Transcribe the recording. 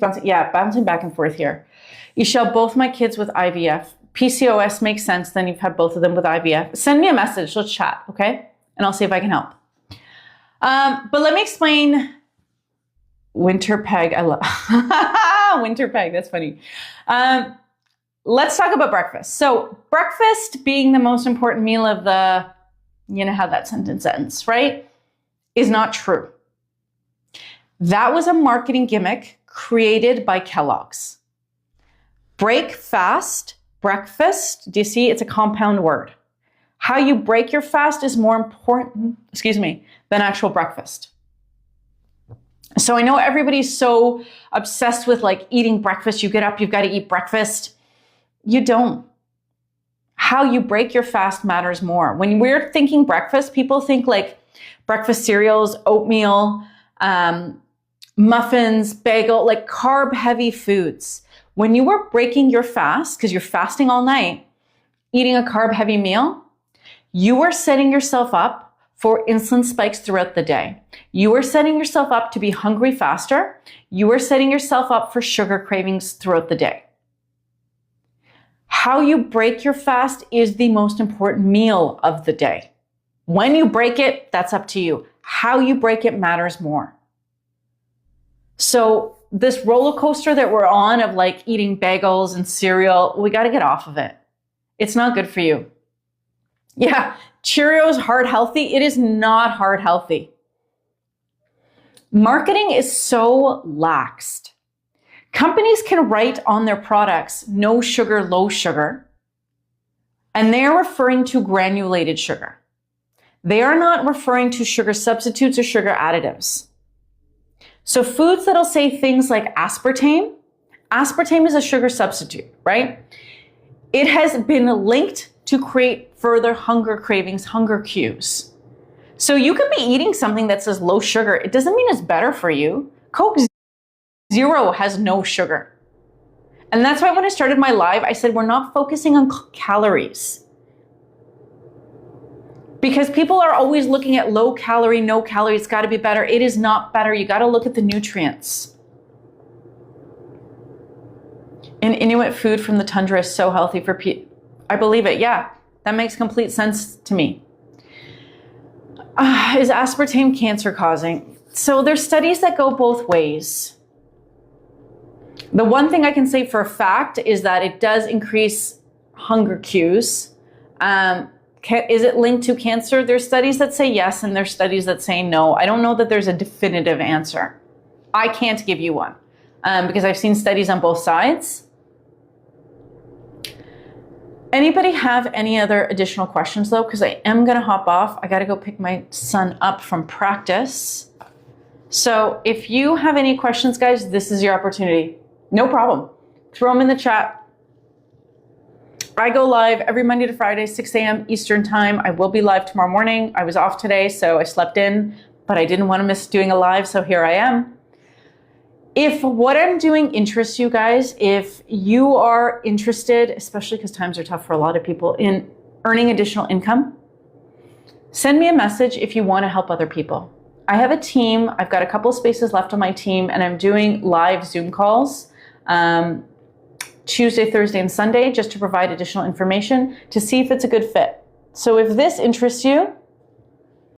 bouncing back and forth here. You shall both my kids with IVF. PCOS makes sense. Then you've had both of them with IVF. Send me a message. Let's chat, okay? And I'll see if I can help. But let me explain. Winter peg. I love winter peg. That's funny. Let's talk about breakfast. So breakfast being the most important meal of the, you know how that sentence ends, right? Is not true. That was a marketing gimmick created by Kellogg's. Break fast, breakfast, do you see? It's a compound word. How you break your fast is more important, than actual breakfast. So I know everybody's so obsessed with like eating breakfast. You get up, you've got to eat breakfast. You don't. How you break your fast matters more. When we're thinking breakfast, people think like breakfast cereals, oatmeal, muffins, bagel, like carb heavy foods. When you were breaking your fast, because you're fasting all night, eating a carb heavy meal, you are setting yourself up for insulin spikes throughout the day. You are setting yourself up to be hungry faster. You are setting yourself up for sugar cravings throughout the day. How you break your fast is the most important meal of the day. When you break it, that's up to you. How you break it matters more. So this roller coaster that we're on of like eating bagels and cereal, we got to get off of it. It's not good for you. Yeah, Cheerios heart healthy. It is not heart healthy. Marketing is so laxed. Companies can write on their products, no sugar, low sugar, and they're referring to granulated sugar. They are not referring to sugar substitutes or sugar additives. So foods that'll say things like aspartame is a sugar substitute, right? It has been linked to create further hunger cravings, hunger cues. So you could be eating something that says low sugar. It doesn't mean it's better for you. Coke Zero has no sugar. And that's why when I started my live, I said, we're not focusing on calories. Because people are always looking at low calorie, no calorie, it's gotta be better. It is not better. You gotta look at the nutrients. And Inuit food from the tundra is so healthy for people. I believe it, yeah. That makes complete sense to me. Is aspartame cancer causing? So there's studies that go both ways. The one thing I can say for a fact is that it does increase hunger cues. Is it linked to cancer? There's studies that say yes, and there's studies that say no. I don't know that there's a definitive answer. I can't give you one because I've seen studies on both sides. Anybody have any other additional questions though? Because I am gonna hop off. I gotta go pick my son up from practice. So if you have any questions, guys, this is your opportunity. No problem. Throw them in the chat. I go live every Monday to Friday, 6 a.m. Eastern time. I will be live tomorrow morning. I was off today, so I slept in, but I didn't want to miss doing a live, so here I am. If what I'm doing interests you guys, if you are interested, especially because times are tough for a lot of people, in earning additional income, send me a message if you want to help other people. I have a team. I've got a couple spaces left on my team, and I'm doing live Zoom calls Tuesday, Thursday, and Sunday just to provide additional information to see if it's a good fit. So if this interests you,